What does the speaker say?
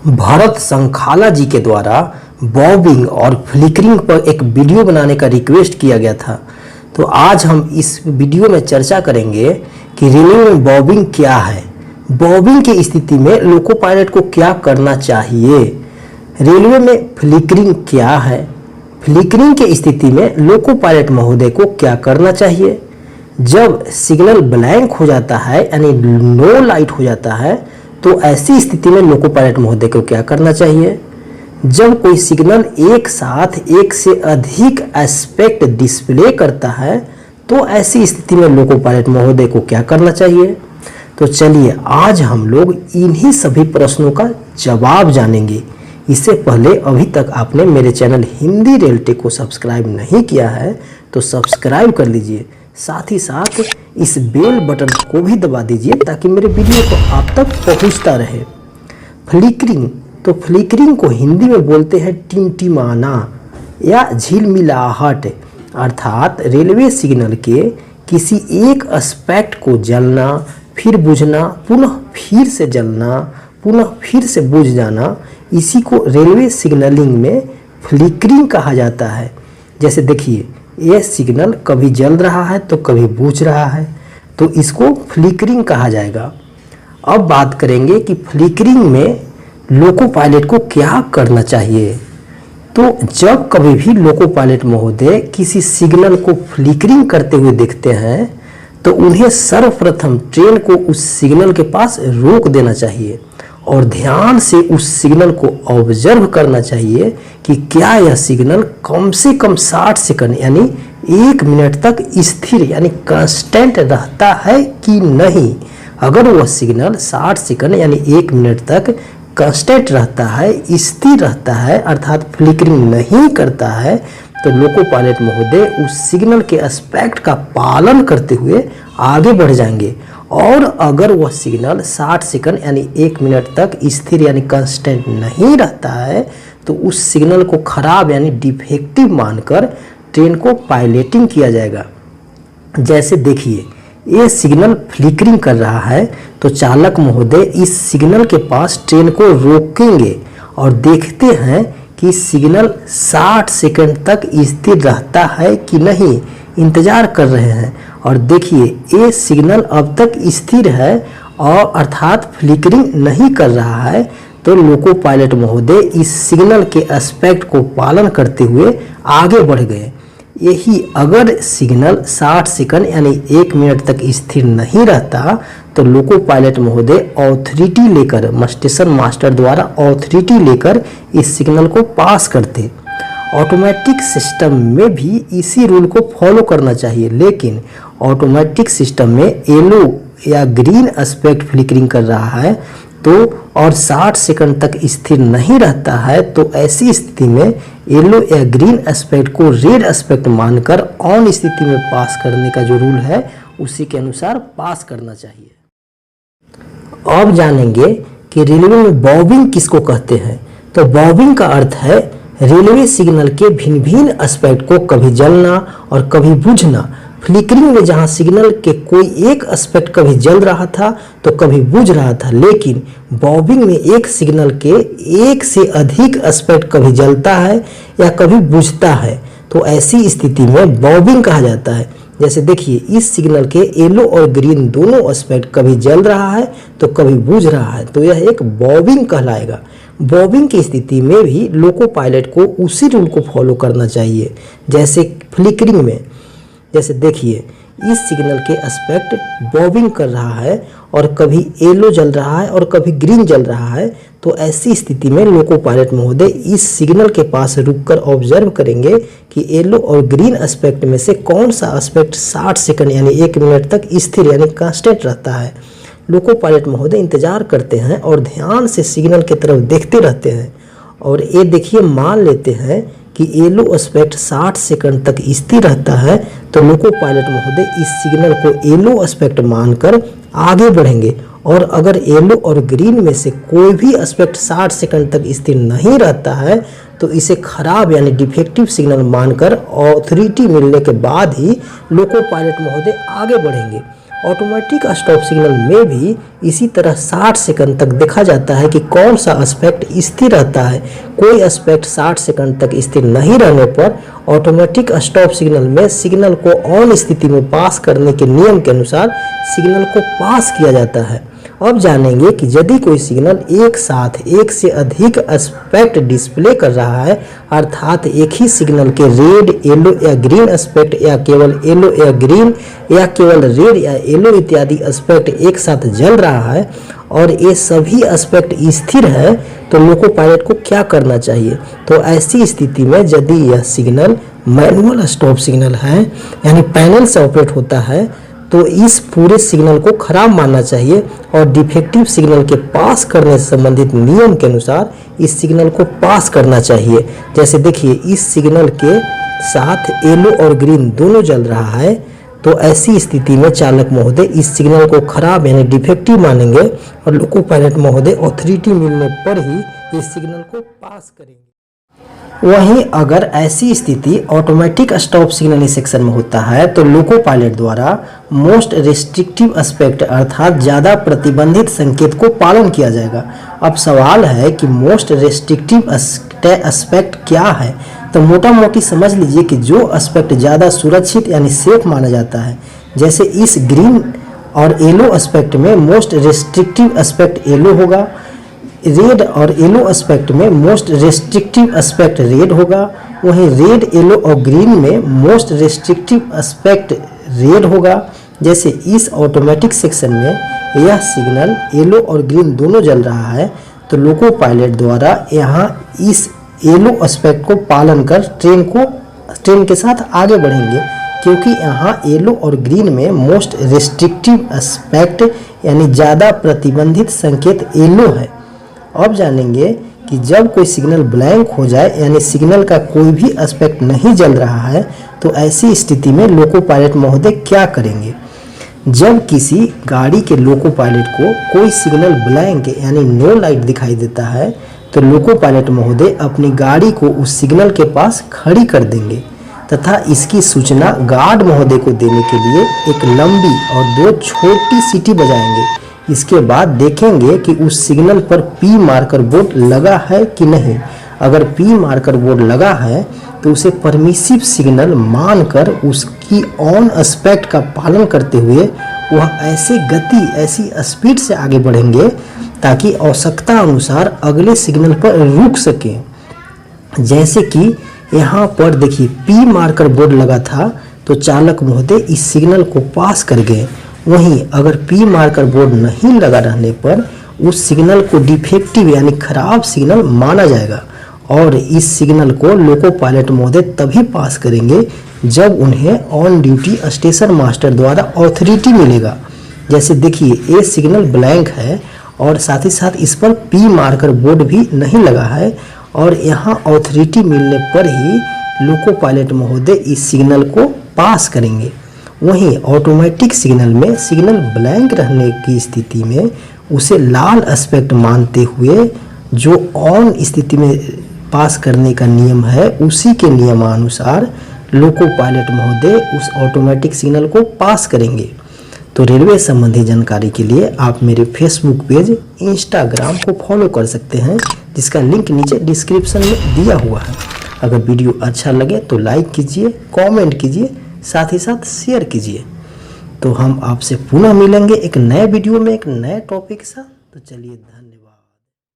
भरत संखाला जी के द्वारा बॉबिंग और फ्लिकरिंग पर एक वीडियो बनाने का रिक्वेस्ट किया गया था। तो आज हम इस वीडियो में चर्चा करेंगे कि रेलवे में बॉबिंग क्या है, बॉबिंग की स्थिति में लोको पायलट को क्या करना चाहिए, रेलवे में फ्लिकरिंग क्या है, फ्लिकरिंग की स्थिति में लोको पायलट महोदय को क्या करना चाहिए, जब सिग्नल ब्लैंक हो जाता है यानी नो लाइट हो जाता है तो ऐसी स्थिति में लोको पायलट महोदय को क्या करना चाहिए, जब कोई सिग्नल एक साथ एक से अधिक एस्पेक्ट डिस्प्ले करता है तो ऐसी स्थिति में लोको पायलट महोदय को क्या करना चाहिए। तो चलिए आज हम लोग इन्हीं सभी प्रश्नों का जवाब जानेंगे। इससे पहले अभी तक आपने मेरे चैनल हिंदी रेल टेक को सब्सक्राइब नहीं किया है तो सब्सक्राइब कर लीजिए, साथ ही साथ इस बेल बटन को भी दबा दीजिए ताकि मेरे वीडियो को आप तक पहुंचता रहे। फ्लिकरिंग, तो फ्लिकरिंग को हिंदी में बोलते हैं टिमटिमाना या झिलमिलाहट, अर्थात रेलवे सिग्नल के किसी एक एस्पेक्ट को जलना, फिर बुझना, पुनः फिर से जलना, पुनः फिर से बुझ जाना, इसी को रेलवे सिग्नलिंग में फ्लिकरिंग कहा जाता है। जैसे देखिए यह सिग्नल कभी जल रहा है तो कभी बुझ रहा है, तो इसको फ्लिकरिंग कहा जाएगा। अब बात करेंगे कि फ्लिकरिंग में लोको पायलट को क्या करना चाहिए। तो जब कभी भी लोको पायलट महोदय किसी सिग्नल को फ्लिकरिंग करते हुए देखते हैं तो उन्हें सर्वप्रथम ट्रेन को उस सिग्नल के पास रोक देना चाहिए और ध्यान से उस सिग्नल को ऑब्जर्व करना चाहिए कि क्या यह सिग्नल कम से कम 60 सेकंड यानी 1 मिनट तक स्थिर यानी कांस्टेंट रहता है कि नहीं। अगर वह सिग्नल 60 सेकंड यानी 1 मिनट तक कांस्टेंट रहता है, स्थिर रहता है, अर्थात फ्लिकरिंग नहीं करता है, तो लोको पायलट महोदय उस सिग्नल के एस्पेक्ट का पालन करते हुए आगे बढ़ जाएंगे। और अगर वह सिग्नल 60 सेकंड यानी 1 मिनट तक स्थिर यानी कांस्टेंट नहीं रहता है तो उस सिग्नल को खराब यानी डिफेक्टिव मानकर ट्रेन को पायलटिंग किया जाएगा। जैसे देखिए ये सिग्नल फ्लिकरिंग कर रहा है तो चालक महोदय इस सिग्नल के पास ट्रेन को रोकेंगे और देखते हैं कि सिग्नल 60 सेकंड तक स्थिर रहता है कि नहीं, इंतजार कर रहे हैं। और देखिए ये सिग्नल अब तक स्थिर है और अर्थात फ्लिकरिंग नहीं कर रहा है, तो लोको पायलट महोदय इस सिग्नल के एस्पेक्ट को पालन करते हुए आगे बढ़ गए। यही अगर सिग्नल 60 सेकंड यानी 1 मिनट तक स्थिर नहीं रहता तो लोको पायलट महोदय ऑथोरिटी लेकर स्टेशन मास्टर द्वारा ऑथोरिटी लेकर इस सिग्नल को पास करते। ऑटोमेटिक सिस्टम में भी इसी रूल को फॉलो करना चाहिए, लेकिन ऑटोमेटिक सिस्टम में येलो या ग्रीन एस्पेक्ट फ्लिकरिंग कर रहा है तो और 60 सेकंड तक स्थिर नहीं रहता है, तो ऐसी स्थिति में येलो या ग्रीन एस्पेक्ट को रेड एस्पेक्ट मानकर ऑन स्थिति में पास करने का जो रूल है उसी के अनुसार पास करना चाहिए। अब जानेंगे कि रेलवे में बॉबिंग किसको कहते हैं। तो बॉबिंग का अर्थ है रेलवे सिग्नल के भिन्न भिन्न एस्पेक्ट को कभी जलना और कभी बुझना। फ्लिकरिंग में जहां सिग्नल के कोई एक एस्पेक्ट कभी जल रहा था तो कभी बुझ रहा था, लेकिन बॉबिंग में एक सिग्नल के एक से अधिक एस्पेक्ट कभी जलता है या कभी बुझता है, तो ऐसी स्थिति में बॉबिंग कहा जाता है। जैसे देखिए इस सिग्नल के येलो और ग्रीन दोनों एस्पेक्ट कभी जल रहा है तो कभी बुझ रहा है, तो यह एक बॉबिंग कहलाएगा। बॉबिंग की स्थिति में भी लोको पायलट को उसी रूल को फॉलो करना चाहिए जैसे फ्लिकरिंग में। जैसे देखिए इस सिग्नल के एस्पेक्ट बॉबिंग कर रहा है और कभी येलो जल रहा है और कभी ग्रीन जल रहा है, तो ऐसी स्थिति में लोको पायलट महोदय इस सिग्नल के पास रुककर ऑब्जर्व करेंगे कि येलो और ग्रीन एस्पेक्ट में से कौन सा एस्पेक्ट 60 सेकंड यानी 1 मिनट तक स्थिर यानी कांस्टेंट रहता है। लोको पायलट महोदय इंतजार करते हैं और ध्यान से सिग्नल की तरफ देखते रहते हैं और ये देखिए मान लेते हैं कि येलो एस्पेक्ट 60 सेकंड तक स्थिर रहता है, तो लोको पायलट महोदय इस सिग्नल को येलो एस्पेक्ट मानकर आगे बढ़ेंगे। और अगर येलो और ग्रीन में से कोई भी एस्पेक्ट 60 सेकंड तक स्थिर नहीं रहता है तो इसे खराब यानी डिफेक्टिव सिग्नल मानकर ऑथोरिटी मिलने के बाद ही लोको पायलट महोदय आगे बढ़ेंगे। ऑटोमेटिक स्टॉप सिग्नल में भी इसी तरह 60 सेकंड तक देखा जाता है कि कौन सा एस्पेक्ट स्थिर रहता है। कोई एस्पेक्ट 60 सेकंड तक स्थिर नहीं रहने पर ऑटोमेटिक स्टॉप सिग्नल में सिग्नल को ऑन स्थिति में पास करने के नियम के अनुसार सिग्नल को पास किया जाता है। अब जानेंगे कि यदि कोई सिग्नल एक साथ एक से अधिक एस्पेक्ट डिस्प्ले कर रहा है, अर्थात एक ही सिग्नल के रेड, येलो या ग्रीन एस्पेक्ट या केवल येलो या ग्रीन या केवल रेड या येलो इत्यादि एस्पेक्ट एक साथ जल रहा है और ये सभी एस्पेक्ट स्थिर है, तो लोको पायलट को क्या करना चाहिए। तो ऐसी स्थिति में यदि यह सिग्नल मैनुअल स्टॉप सिग्नल है यानी पैनल से ऑपरेट होता है, तो इस पूरे सिग्नल को खराब मानना चाहिए और डिफेक्टिव सिग्नल के पास करने से संबंधित नियम के अनुसार इस सिग्नल को पास करना चाहिए। जैसे देखिए, इस सिग्नल के साथ येलो और ग्रीन दोनों जल रहा है, तो ऐसी स्थिति में चालक महोदय इस सिग्नल को खराब यानी डिफेक्टिव मानेंगे और लोको पायलट महोदय ऑथोरिटी मिलने पर ही इस सिग्नल को पास करेंगे। वहीं अगर ऐसी स्थिति ऑटोमेटिक स्टॉप सिग्नल सेक्शन में होता है, तो लोको पायलट द्वारा मोस्ट रेस्ट्रिक्टिव एस्पेक्ट अर्थात ज़्यादा प्रतिबंधित संकेत को पालन किया जाएगा। अब सवाल है कि मोस्ट रेस्ट्रिक्टिव एस्पेक्ट क्या है। तो मोटा मोटी समझ लीजिए कि जो एस्पेक्ट ज़्यादा सुरक्षित यानी सेफ माना जाता है। जैसे इस ग्रीन और येलो एस्पेक्ट में मोस्ट रेस्ट्रिक्टिव एस्पेक्ट येलो होगा, रेड और येलो एस्पेक्ट में मोस्ट रेस्ट्रिक्टिव एस्पेक्ट रेड होगा, वहीं रेड, येलो और ग्रीन में मोस्ट रेस्ट्रिक्टिव एस्पेक्ट रेड होगा। जैसे इस ऑटोमेटिक सेक्शन में यह सिग्नल येलो और ग्रीन दोनों जल रहा है, तो लोको पायलट द्वारा यहाँ इस येलो एस्पेक्ट को पालन कर ट्रेन के साथ आगे बढ़ेंगे, क्योंकि यहाँ येलो और ग्रीन में मोस्ट रेस्ट्रिक्टिव एस्पेक्ट यानी ज़्यादा प्रतिबंधित संकेत येलो है। अब जानेंगे कि जब कोई सिग्नल ब्लैंक हो जाए यानी सिग्नल का कोई भी एस्पेक्ट नहीं जल रहा है, तो ऐसी स्थिति में लोको पायलट महोदय क्या करेंगे। जब किसी गाड़ी के लोको पायलट को कोई सिग्नल ब्लैंक यानी नो लाइट दिखाई देता है, तो लोको पायलट महोदय अपनी गाड़ी को उस सिग्नल के पास खड़ी कर देंगे तथा इसकी सूचना गार्ड महोदय को देने के लिए एक लंबी और 2 छोटी सीटी बजाएंगे। इसके बाद देखेंगे कि उस सिग्नल पर पी मार्कर बोर्ड लगा है कि नहीं। अगर पी मार्कर बोर्ड लगा है तो उसे परमिसिव सिग्नल मानकर उसकी ऑन एस्पेक्ट का पालन करते हुए वह ऐसे गति, ऐसी स्पीड से आगे बढ़ेंगे ताकि आवश्यकता अनुसार अगले सिग्नल पर रुक सके। जैसे कि यहाँ पर देखिए, पी मार्कर बोर्ड लगा था तो चालक महोदय इस सिग्नल को पास कर गए। वहीं अगर पी मार्कर बोर्ड नहीं लगा रहने पर उस सिग्नल को डिफेक्टिव यानी खराब सिग्नल माना जाएगा और इस सिग्नल को लोको पायलट महोदय तभी पास करेंगे जब उन्हें ऑन ड्यूटी स्टेशन मास्टर द्वारा ऑथोरिटी मिलेगा। जैसे देखिए, ये सिग्नल ब्लैंक है और साथ ही साथ इस पर पी मार्कर बोर्ड भी नहीं लगा है और यहाँ ऑथोरिटी मिलने पर ही लोको पायलट महोदय इस सिग्नल को पास करेंगे। वहीं ऑटोमेटिक सिग्नल में सिग्नल ब्लैंक रहने की स्थिति में उसे लाल एस्पेक्ट मानते हुए जो ऑन स्थिति में पास करने का नियम है, उसी के नियमानुसार लोको पायलट महोदय उस ऑटोमेटिक सिग्नल को पास करेंगे। तो रेलवे संबंधी जानकारी के लिए आप मेरे फेसबुक पेज, इंस्टाग्राम को फॉलो कर सकते हैं, जिसका लिंक नीचे डिस्क्रिप्शन में दिया हुआ है। अगर वीडियो अच्छा लगे तो लाइक कीजिए, कमेंट कीजिए, साथ ही साथ शेयर कीजिए। तो हम आपसे पुनः मिलेंगे एक नए वीडियो में एक नए टॉपिक के साथ। तो चलिए।